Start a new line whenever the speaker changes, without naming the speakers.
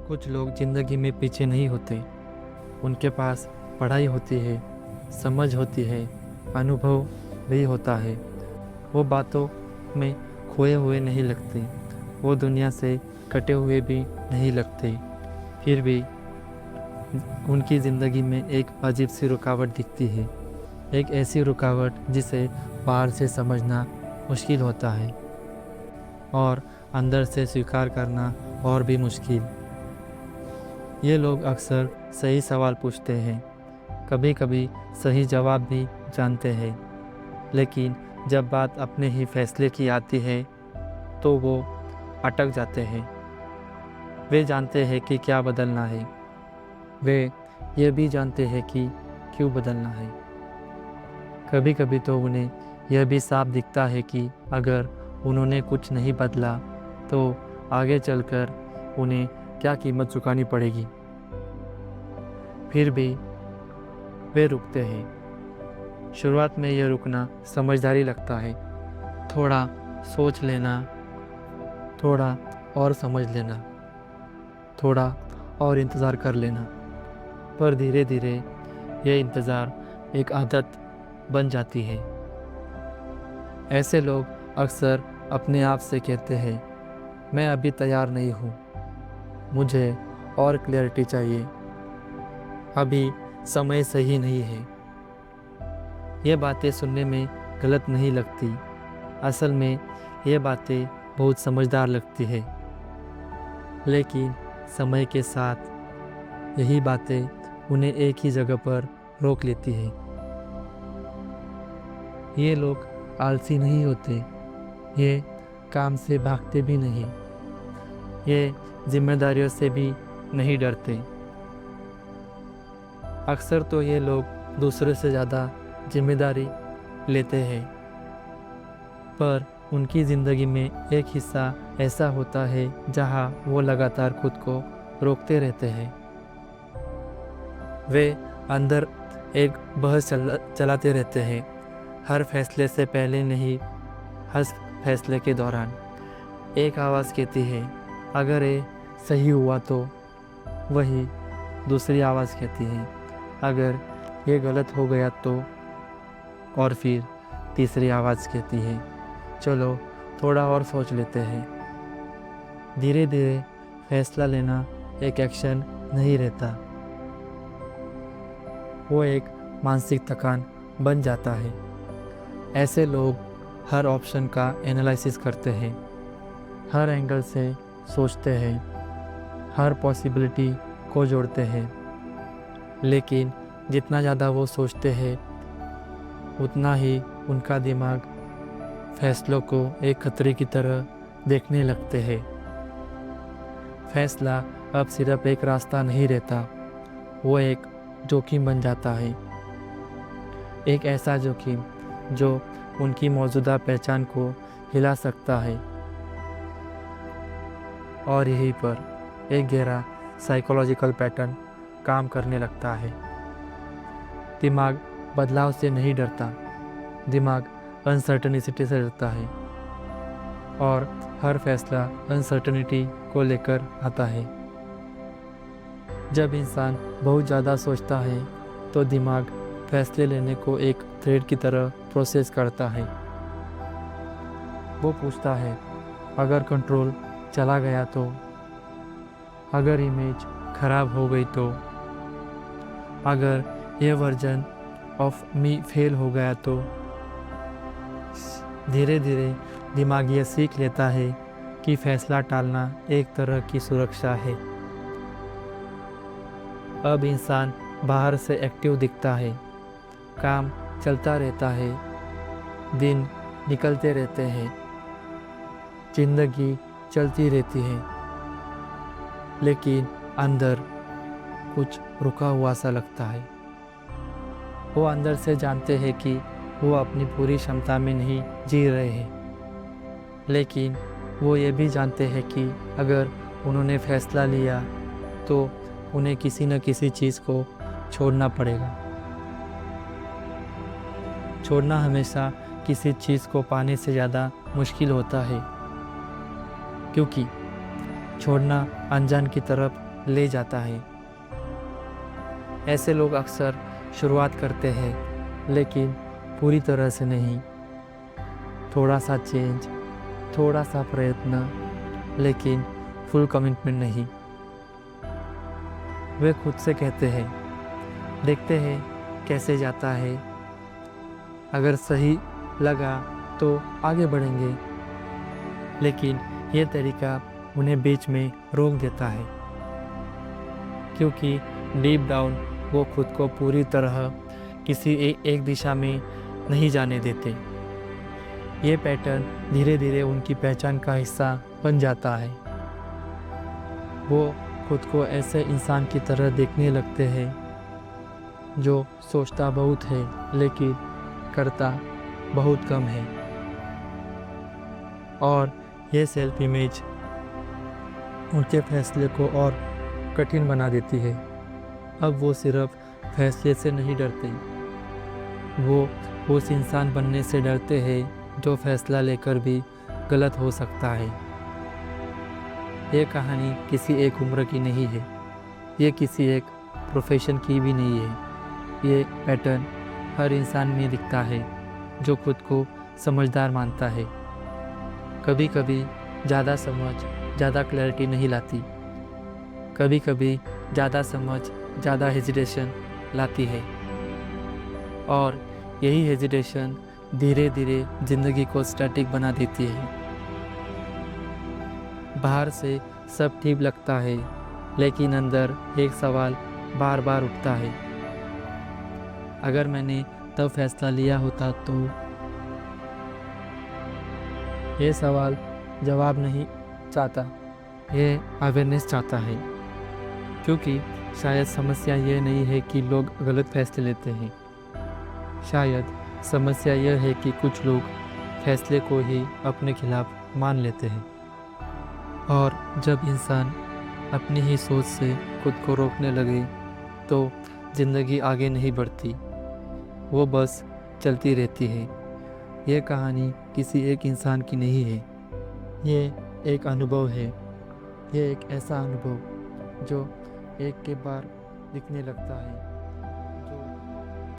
कुछ लोग ज़िंदगी में पीछे नहीं होते। उनके पास पढ़ाई होती है, समझ होती है, अनुभव भी होता है। वो बातों में खोए हुए नहीं लगते, वो दुनिया से कटे हुए भी नहीं लगते। फिर भी उनकी ज़िंदगी में एक अजीब सी रुकावट दिखती है, एक ऐसी रुकावट जिसे बाहर से समझना मुश्किल होता है और अंदर से स्वीकार करना और भी मुश्किल। ये लोग अक्सर सही सवाल पूछते हैं, कभी कभी सही जवाब भी जानते हैं, लेकिन जब बात अपने ही फैसले की आती है तो वो अटक जाते हैं। वे जानते हैं कि क्या बदलना है, वे ये भी जानते हैं कि क्यों बदलना है। कभी कभी तो उन्हें यह भी साफ दिखता है कि अगर उन्होंने कुछ नहीं बदला तो आगे चलकर उन्हें क्या कीमत चुकानी पड़ेगी। फिर भी वे रुकते हैं। शुरुआत में यह रुकना समझदारी लगता है, थोड़ा सोच लेना, थोड़ा और समझ लेना, थोड़ा और इंतज़ार कर लेना। पर धीरे धीरे यह इंतज़ार एक आदत बन जाती है। ऐसे लोग अक्सर अपने आप से कहते हैं, मैं अभी तैयार नहीं हूँ, मुझे और क्लैरिटी चाहिए, अभी समय सही नहीं है। ये बातें सुनने में गलत नहीं लगती, असल में ये बातें बहुत समझदार लगती है। लेकिन समय के साथ यही बातें उन्हें एक ही जगह पर रोक लेती है। ये लोग आलसी नहीं होते, ये काम से भागते भी नहीं, ये जिम्मेदारियों से भी नहीं डरते। अक्सर तो ये लोग दूसरों से ज़्यादा जिम्मेदारी लेते हैं, पर उनकी ज़िंदगी में एक हिस्सा ऐसा होता है जहाँ वो लगातार खुद को रोकते रहते हैं। वे अंदर एक बहस चलाते रहते हैं, हर फैसले से पहले नहीं, हर फैसले के दौरान। एक आवाज़ कहती है, अगर ये सही हुआ तो। वही दूसरी आवाज़ कहती है, अगर ये गलत हो गया तो। और फिर तीसरी आवाज़ कहती है, चलो थोड़ा और सोच लेते हैं। धीरे धीरे फैसला लेना एक एक्शन नहीं रहता, वो एक मानसिक थकान बन जाता है। ऐसे लोग हर ऑप्शन का एनालिसिस करते हैं, हर एंगल से सोचते हैं, हर पॉसिबिलिटी को जोड़ते हैं। लेकिन जितना ज़्यादा वो सोचते हैं उतना ही उनका दिमाग फैसलों को एक खतरे की तरह देखने लगते हैं। फैसला अब सिर्फ एक रास्ता नहीं रहता, वो एक जोखिम बन जाता है। एक ऐसा जोखिम जो उनकी मौजूदा पहचान को हिला सकता है। और यहीं पर एक गहरा साइकोलॉजिकल पैटर्न काम करने लगता है। दिमाग बदलाव से नहीं डरता, दिमाग अनसर्टनिटी से डरता है और हर फैसला अनसर्टनिटी को लेकर आता है। जब इंसान बहुत ज़्यादा सोचता है तो दिमाग फैसले लेने को एक थ्रेड की तरह प्रोसेस करता है। वो पूछता है, अगर कंट्रोल चला गया तो, अगर इमेज खराब हो गई तो, अगर यह वर्जन ऑफ मी फेल हो गया तो। धीरे धीरे दिमाग ये सीख लेता है कि फैसला टालना एक तरह की सुरक्षा है। अब इंसान बाहर से एक्टिव दिखता है, काम चलता रहता है, दिन निकलते रहते हैं, जिंदगी चलती रहती है, लेकिन अंदर कुछ रुका हुआ सा लगता है। वो अंदर से जानते हैं कि वो अपनी पूरी क्षमता में नहीं जी रहे हैं, लेकिन वो ये भी जानते हैं कि अगर उन्होंने फैसला लिया तो उन्हें किसी न किसी चीज़ को छोड़ना पड़ेगा। छोड़ना हमेशा किसी चीज़ को पाने से ज़्यादा मुश्किल होता है, क्योंकि छोड़ना अनजान की तरफ ले जाता है। ऐसे लोग अक्सर शुरुआत करते हैं, लेकिन पूरी तरह से नहीं। थोड़ा सा चेंज, थोड़ा सा प्रयत्न, लेकिन फुल कमिटमेंट नहीं। वे खुद से कहते हैं, देखते हैं कैसे जाता है, अगर सही लगा तो आगे बढ़ेंगे। लेकिन ये तरीका उन्हें बीच में रोक देता है, क्योंकि डीप डाउन वो खुद को पूरी तरह किसी एक दिशा में नहीं जाने देते। ये पैटर्न धीरे धीरे उनकी पहचान का हिस्सा बन जाता है। वो खुद को ऐसे इंसान की तरह देखने लगते हैं जो सोचता बहुत है लेकिन करता बहुत कम है। और ये सेल्फ इमेज उनके फैसले को और कठिन बना देती है। अब वो सिर्फ फैसले से नहीं डरते, वो उस इंसान बनने से डरते हैं जो फैसला लेकर भी गलत हो सकता है। ये कहानी किसी एक उम्र की नहीं है, ये किसी एक प्रोफेशन की भी नहीं है। ये पैटर्न हर इंसान में दिखता है जो खुद को समझदार मानता है। कभी कभी ज़्यादा समझ ज़्यादा क्लैरिटी नहीं लाती, कभी कभी ज़्यादा समझ ज़्यादा हेजिटेशन लाती है। और यही हेजिटेशन धीरे धीरे ज़िंदगी को स्टैटिक बना देती है। बाहर से सब ठीक लगता है, लेकिन अंदर एक सवाल बार बार उठता है, अगर मैंने तब फैसला लिया होता तो। ये सवाल जवाब नहीं चाहता, ये अवेयरनेस चाहता है। क्योंकि शायद समस्या ये नहीं है कि लोग गलत फैसले लेते हैं, शायद समस्या यह है कि कुछ लोग फैसले को ही अपने खिलाफ मान लेते हैं। और जब इंसान अपनी ही सोच से खुद को रोकने लगे तो ज़िंदगी आगे नहीं बढ़ती, वो बस चलती रहती है। ये कहानी किसी एक इंसान की नहीं है, ये एक अनुभव है। ये एक ऐसा अनुभव जो एक के बार दिखने लगता है।